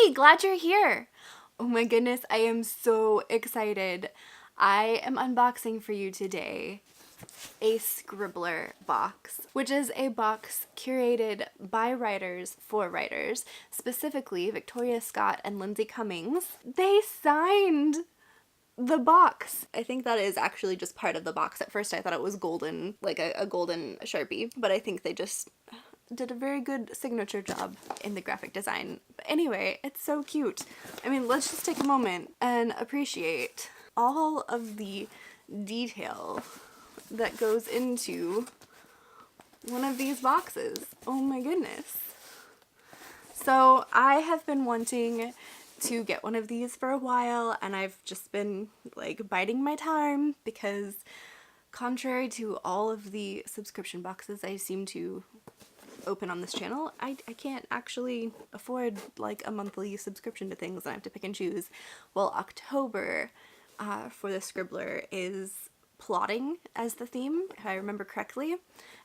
Hey, glad you're here. Oh my goodness, I am so excited. I am unboxing for you today a Scribbler box, which is a box curated by writers for writers, specifically Victoria Scott and Lindsay Cummings. They signed the box. I think that is actually just part of the box. At first I thought it was golden, like a golden Sharpie, but I think they just did a very good signature job in the graphic design. But anyway, it's so cute. I mean, let's just take a moment and appreciate all of the detail that goes into one of these boxes. Oh my goodness. So I have been wanting to get one of these for a while, and I've just been like biding my time because contrary to all of the subscription boxes I seem to open on this channel, I can't actually afford like a monthly subscription to things and I have to pick and choose. Well, October for the Scribbler is plotting as the theme, if I remember correctly,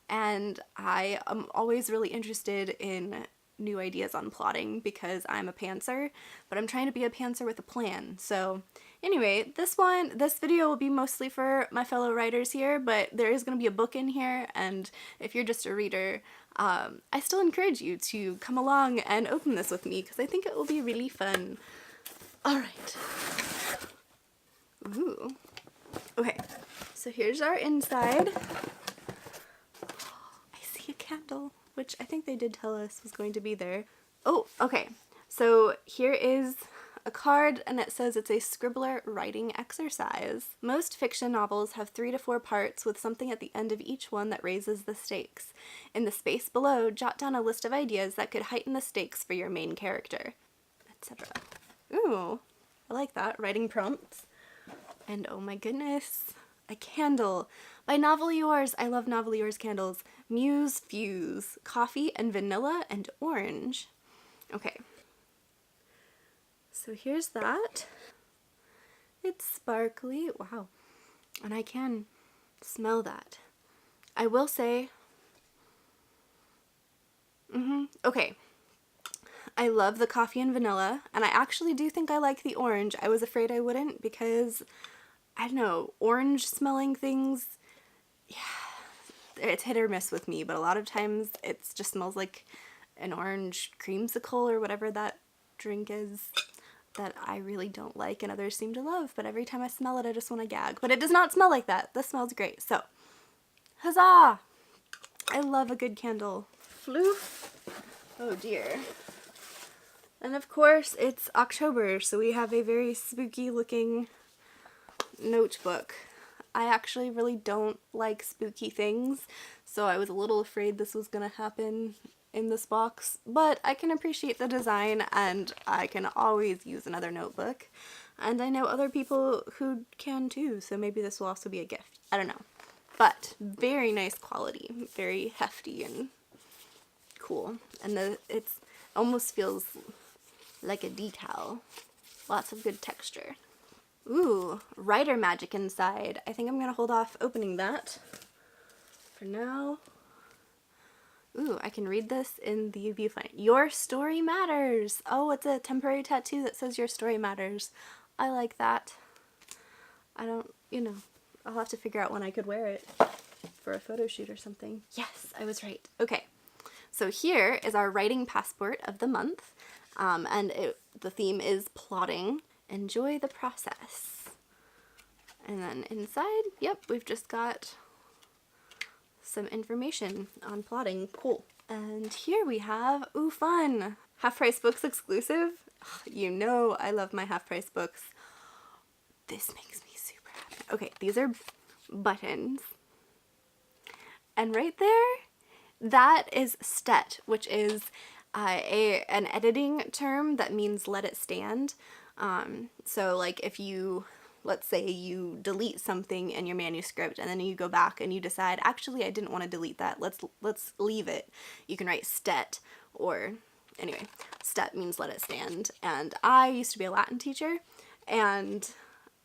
and I am always really interested in new ideas on plotting because I'm a pantser, but I'm trying to be a pantser with a plan. So anyway, this video will be mostly for my fellow writers here, but there is going to be a book in here, and if you're just a reader, I still encourage you to come along and open this with me because I think it will be really fun. Alright. Ooh. Okay, so here's our inside. I see a candle, which I think they did tell us was going to be there. Oh, okay. So here is a card, and it says it's a Scribbler writing exercise. Most fiction novels have 3 to 4 parts with something at the end of each one that raises the stakes. In the space below, jot down a list of ideas that could heighten the stakes for your main character, etc. Ooh, I like that. Writing prompts. And oh my goodness, a candle by Novel Yours. I love Novel Yours candles. Muse Fuse, coffee and vanilla and orange. Okay. So here's that. It's sparkly. Wow. And I can smell that. I will say, okay. I love the coffee and vanilla, and I actually do think I like the orange. I was afraid I wouldn't because, I don't know, orange smelling things, yeah, it's hit or miss with me, but a lot of times it just smells like an orange creamsicle or whatever that drink is that I really don't like and others seem to love, but every time I smell it I just want to gag. But it does not smell like that. This smells great. So, huzzah! I love a good candle. Floof. Oh dear. And of course it's October, so we have a very spooky looking notebook. I actually really don't like spooky things, so I was a little afraid this was gonna happen in this box, but I can appreciate the design and I can always use another notebook, and I know other people who can too, so maybe this will also be a gift. I don't know. But very nice quality, very hefty and cool, and it's almost feels like a decal. Lots of good texture. Ooh, writer magic inside. I think I'm gonna hold off opening that for now. Ooh, I can read this in the viewfinder. Your story matters. Oh, it's a temporary tattoo that says your story matters. I like that. I don't, I'll have to figure out when I could wear it for a photo shoot or something. Yes, I was right. Okay, so here is our writing passport of the month. And the theme is plotting. Enjoy the process. And then inside, yep, we've just got some information on plotting. Cool. And here we have, ooh, fun! Half Price Books exclusive. You know I love my Half Price Books. This makes me super happy. Okay, these are buttons. And right there, that is stet, which is an editing term that means let it stand. So like if you, let's say you delete something in your manuscript and then you go back and you decide, actually I didn't want to delete that, let's leave it. You can write stet, or anyway, stet means let it stand. And I used to be a Latin teacher, and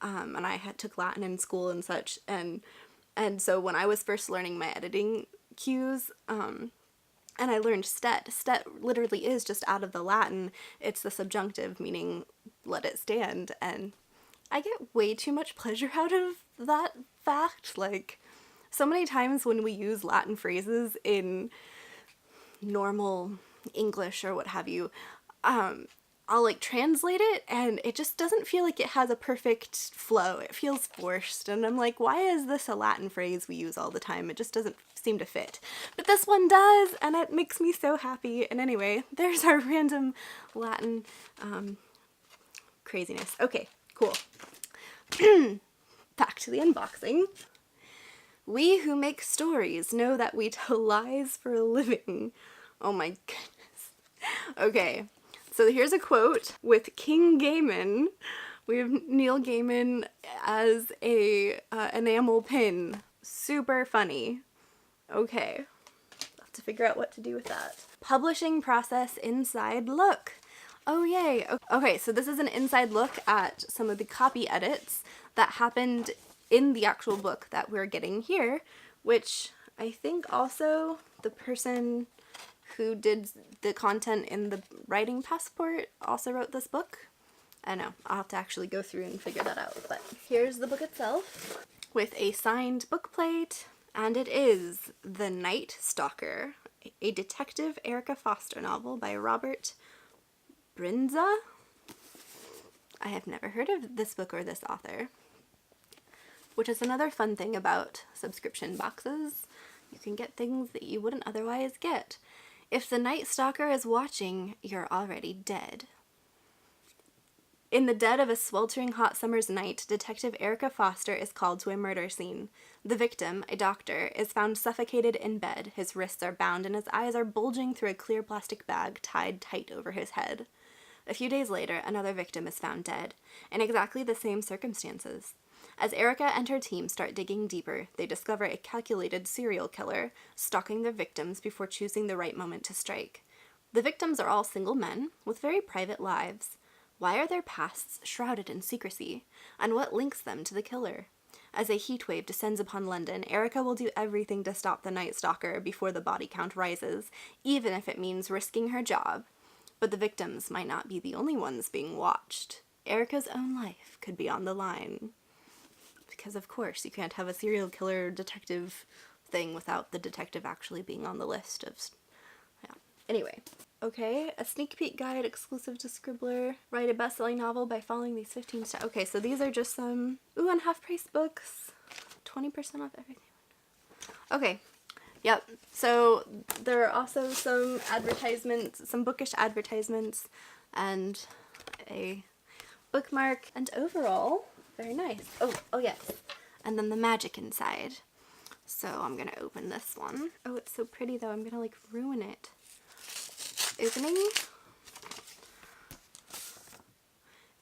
I took Latin in school and such, and so when I was first learning my editing cues, And I learned stet. Stet literally is just out of the Latin. It's the subjunctive, meaning let it stand. And I get way too much pleasure out of that fact. Like, so many times when we use Latin phrases in normal English or what have you, I'll like translate it and it just doesn't feel like it has a perfect flow. It feels forced, and I'm like, why is this a Latin phrase we use all the time? It just doesn't seem to fit. But this one does, and it makes me so happy. And anyway, there's our random Latin craziness. Okay, cool. Back to the unboxing. We who make stories know that we tell lies for a living. Oh my goodness. Okay. So here's a quote with King Gaiman. We have Neil Gaiman as a enamel pin. Super funny. Okay. I'll have to figure out what to do with that. Publishing process inside look. Oh yay. Okay, so this is an inside look at some of the copy edits that happened in the actual book that we're getting here, which I think also the person who did the content in the writing passport also wrote this book. I know, I'll have to actually go through and figure that out. But here's the book itself with a signed book plate, and it is The Night Stalker, a Detective Erica Foster novel by Robert Brindza. I have never heard of this book or this author, which is another fun thing about subscription boxes. You can get things that you wouldn't otherwise get. If the Night Stalker is watching, you're already dead. In the dead of a sweltering hot summer's night, Detective Erica Foster is called to a murder scene. The victim, a doctor, is found suffocated in bed. His wrists are bound and his eyes are bulging through a clear plastic bag tied tight over his head. A few days later, another victim is found dead, in exactly the same circumstances. As Erica and her team start digging deeper, they discover a calculated serial killer, stalking their victims before choosing the right moment to strike. The victims are all single men, with very private lives. Why are their pasts shrouded in secrecy? And what links them to the killer? As a heatwave descends upon London, Erica will do everything to stop the Night Stalker before the body count rises, even if it means risking her job. But the victims might not be the only ones being watched. Erica's own life could be on the line. Because of course you can't have a serial killer detective thing without the detective actually being on the list of... yeah. Anyway. Okay, a sneak peek guide exclusive to Scribbler. Write a best-selling novel by following these 15 steps. Okay, so these are just some and half-price books. 20% off everything. Okay. Yep. So there are also some advertisements, some bookish advertisements, and a bookmark, and overall, very nice. Oh yes. And then the magic inside. So I'm gonna open this one. Oh, it's so pretty though. I'm gonna like ruin it. Opening.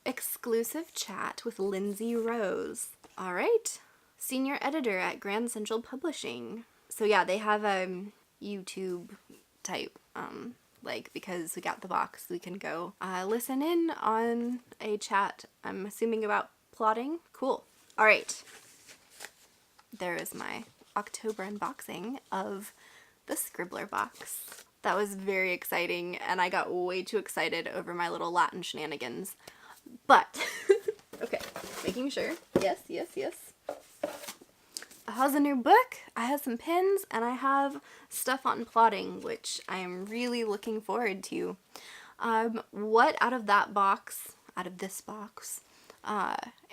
Exclusive chat with Lindsay Rose. All right. Senior editor at Grand Central Publishing. So yeah, they have a YouTube type, like, because we got the box, we can go listen in on a chat, I'm assuming about plotting. Cool. All right. There is my October unboxing of the Scribbler box. That was very exciting, and I got way too excited over my little Latin shenanigans. But, okay, making sure. Yes. I have a new book, I have some pins, and I have stuff on plotting, which I'm really looking forward to. What out of this box,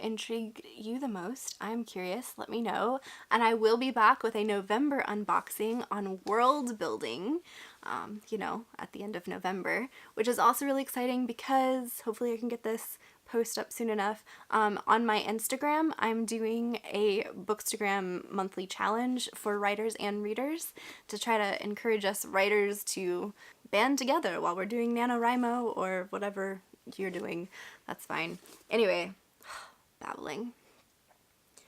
intrigued you the most? I'm curious, let me know. And I will be back with a November unboxing on world building, at the end of November, which is also really exciting because hopefully I can get this post up soon enough. On my Instagram, I'm doing a Bookstagram monthly challenge for writers and readers to try to encourage us writers to band together while we're doing NaNoWriMo or whatever you're doing. That's fine. Anyway, babbling.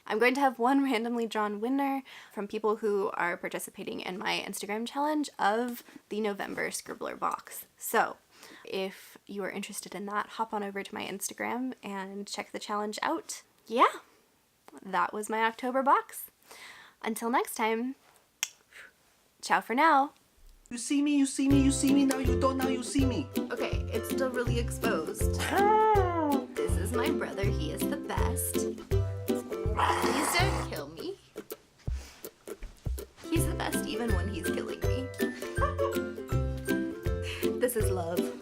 I'm going to have one randomly drawn winner from people who are participating in my Instagram challenge of the November Scribbler box. So if you are interested in that, hop on over to my Instagram and check the challenge out. Yeah, that was my October box. Until next time, ciao for now. You see me, you see me, you see me, now you don't, now you see me. Okay, it's still really exposed. This is my brother, he is the best. Please don't kill me. He's the best even when he's killing me. This is love.